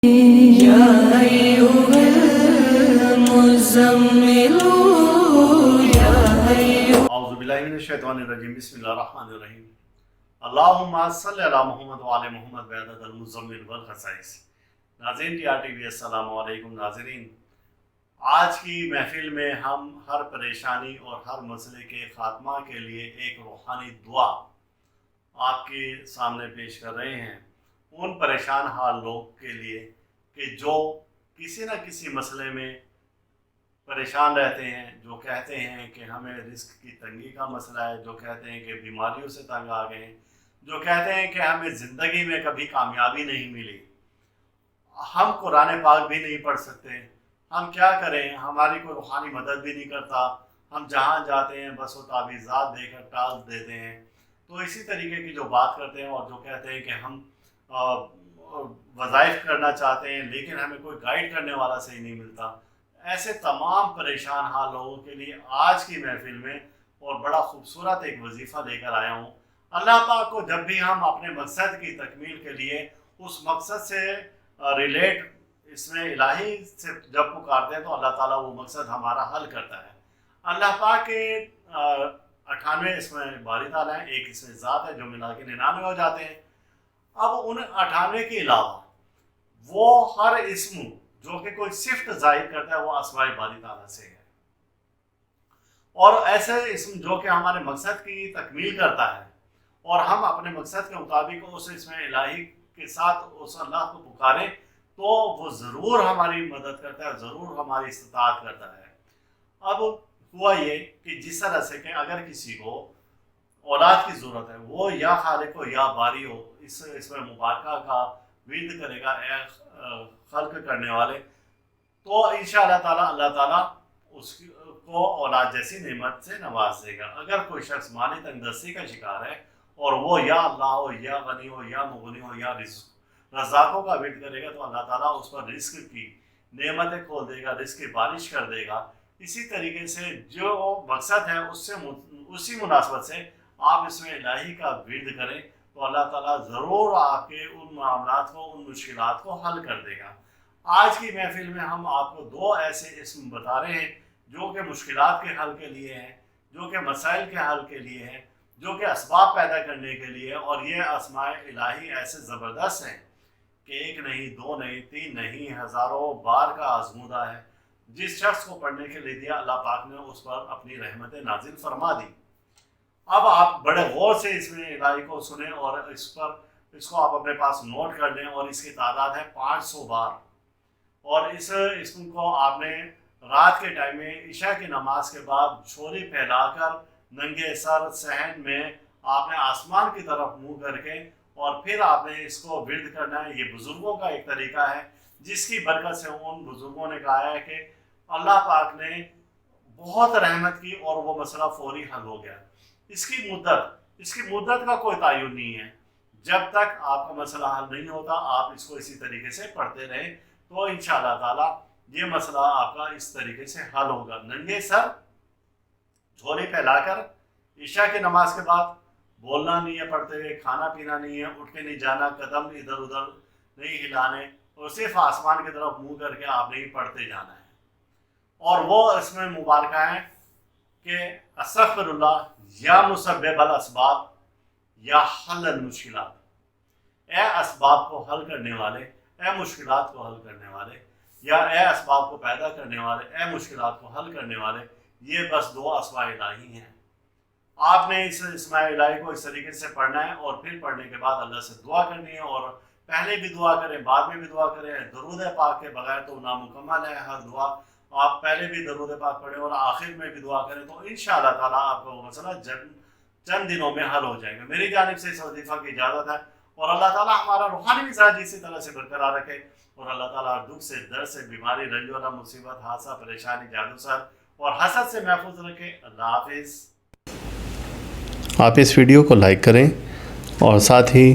يا أيها المزمل يا أيها اعوذ باللہ من الشیطان الرجیم بسم اللہ الرحمن الرحیم اللہم صلی علی محمد وعلی محمد بعدد المزمل والخصائص۔ ناظرین ٹی آر ٹی وی السلام علیکم۔ ناظرین، آج کی محفل میں ہم ہر پریشانی اور ہر مسئلے کے خاتمہ کے لیے ایک روحانی دعا آپ کے سامنے پیش کر رہے ہیں، ان پریشان حال لوگ کے لیے کہ جو کسی نہ کسی مسئلے میں پریشان رہتے ہیں، جو کہتے ہیں کہ ہمیں رزق کی تنگی کا مسئلہ ہے، جو کہتے ہیں کہ بیماریوں سے تنگ آ گئے ہیں، جو کہتے ہیں کہ ہمیں زندگی میں کبھی کامیابی نہیں ملی، ہم قرآن پاک بھی نہیں پڑھ سکتے، ہم کیا کریں، ہماری کوئی روحانی مدد بھی نہیں کرتا، ہم جہاں جاتے ہیں بس وہ تعویذات دے کر ٹال دیتے ہیں۔ تو اسی طریقے کی جو بات کرتے ہیں اور جو کہتے ہیں کہ ہم وظائف کرنا چاہتے ہیں لیکن ہمیں کوئی گائیڈ کرنے والا صحیح نہیں ملتا، ایسے تمام پریشان حال لوگوں کے لیے آج کی محفل میں اور بڑا خوبصورت ایک وظیفہ لے کر آیا ہوں۔ اللہ پاک کو جب بھی ہم اپنے مقصد کی تکمیل کے لیے اس مقصد سے ریلیٹ اس میں الہی سے جب پکارتے ہیں تو اللہ تعالیٰ وہ مقصد ہمارا حل کرتا ہے۔ اللہ پاک کے 98 اس میں باری تعالیٰ ہیں، ایک اس میں ذات ہے جو ملا کے 99 ہو جاتے ہیں۔ اب ان 98 کے علاوہ وہ ہر اسم جو کہ کوئی صفت ظاہر کرتا ہے وہ اسماء باری تعالیٰ سے ہے، اور ایسے اسم جو کہ ہمارے مقصد کی تکمیل کرتا ہے اور ہم اپنے مقصد کے مطابق اس اسم الہی کے ساتھ اس اللہ کو پکاریں تو وہ ضرور ہماری مدد کرتا ہے، ضرور ہماری استطاعت کرتا ہے۔ اب ہوا یہ کہ جس طرح سے کہ اگر کسی کو اولاد کی ضرورت ہے، وہ یا خالق ہو یا باری ہو، اس اسم مبارکہ کا ورد کرے گا، اے خلق کرنے والے، تو انشاءاللہ تعالیٰ اللہ تعالیٰ اس کو اولاد جیسی نعمت سے نواز دے گا۔ اگر کوئی شخص مالی تنگ دستی کا شکار ہے اور وہ یا اللہ ہو یا غنی ہو یا مغنی ہو یا رزاقوں کا ورد کرے گا تو اللہ تعالیٰ اس پر رزق کی نعمتیں کھول دے گا، رزق کی بارش کر دے گا۔ اسی طریقے سے جو مقصد ہے اسی مناسبت سے آپ اس میں الہی کا ورد کریں تو اللہ تعالیٰ ضرور آپ کے ان معاملات کو، ان مشکلات کو حل کر دے گا۔ آج کی محفل میں ہم آپ کو دو ایسے اسم بتا رہے ہیں جو کہ مشکلات کے حل کے لیے ہیں، جو کہ مسائل کے حل کے لیے ہیں، جو کہ اسباب پیدا کرنے کے لیے، اور یہ اسماء الہی ایسے زبردست ہیں کہ ایک نہیں، دو نہیں، تین نہیں، ہزاروں بار کا آزمودہ ہے۔ جس شخص کو پڑھنے کے لیے دیا اللہ پاک نے اس پر اپنی رحمت نازل فرما دی۔ اب آپ بڑے غور سے اس میں الہی کو سنیں اور اس کو آپ اپنے پاس نوٹ کر لیں، اور اس کی تعداد ہے 500 بار، اور اس اسم کو آپ نے رات کے ٹائم میں عشاء کی نماز کے بعد چھوری پھیلا کر ننگے سر صحن میں آپ نے آسمان کی طرف منہ کر کے اور پھر آپ نے اس کو ورد کرنا ہے۔ یہ بزرگوں کا ایک طریقہ ہے جس کی برکت سے ان بزرگوں نے کہا ہے کہ اللہ پاک نے بہت رحمت کی اور وہ مسئلہ فوری حل ہو گیا۔ اس کی مدت کا کوئی تعین نہیں ہے، جب تک آپ کا مسئلہ حل نہیں ہوتا آپ اس کو اسی طریقے سے پڑھتے رہیں تو انشاءاللہ تعالیٰ یہ مسئلہ آپ کا اس طریقے سے حل ہوگا۔ ننگے سر جھولی پھیلا کر عشاء کی نماز کے بعد بولنا نہیں ہے، پڑھتے ہوئے کھانا پینا نہیں ہے، اٹھ کے نہیں جانا، قدم ادھر ادھر نہیں ہلانے، اور صرف آسمان کی طرف منہ کر کے آپ نے پڑھتے جانا ہے۔ اور وہ اس میں مبارکہ ہیں کہ استغفر اللہ یا مسبب الاسباب یا حل المشکلات، اے اسباب کو حل کرنے والے، اے مشکلات کو حل کرنے والے، یا اے اسباب کو پیدا کرنے والے، اے مشکلات کو حل کرنے والے۔ یہ بس دو اسماء الہی ہیں۔ آپ نے اس اسماء الہی کو اس طریقے سے پڑھنا ہے اور پھر پڑھنے کے بعد اللہ سے دعا کرنی ہے، اور پہلے بھی دعا کریں، بعد میں بھی دعا کریں۔ درود پاک کے بغیر تو نامکمل ہے ہر دعا، آپ پہلے بھی درود پاک پڑھیں اور آخر میں بھی دعا کریں تو انشاءاللہ تعالیٰ آپ کا وہ مسئلہ چند دنوں میں حل ہو جائے گا۔ میری جانب سے اس وظیفہ کی اجازت ہے، اور اللہ تعالیٰ ہمارا روحانی مزاج اسی طرح سے برقرار رکھے، اور اللہ تعالیٰ دکھ سے، درد سے، بیماری، رنج و غم، مصیبت، حادثہ، پریشانی، جادو سر اور حسد سے محفوظ رکھے۔ اللہ حافظ۔ آپ اس ویڈیو کو لائک کریں اور ساتھ ہی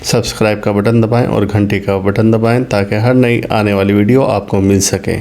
سبسکرائب کا بٹن دبائیں اور گھنٹی کا بٹن دبائیں تاکہ ہر نئی آنے والی ویڈیو آپ کو مل سکے۔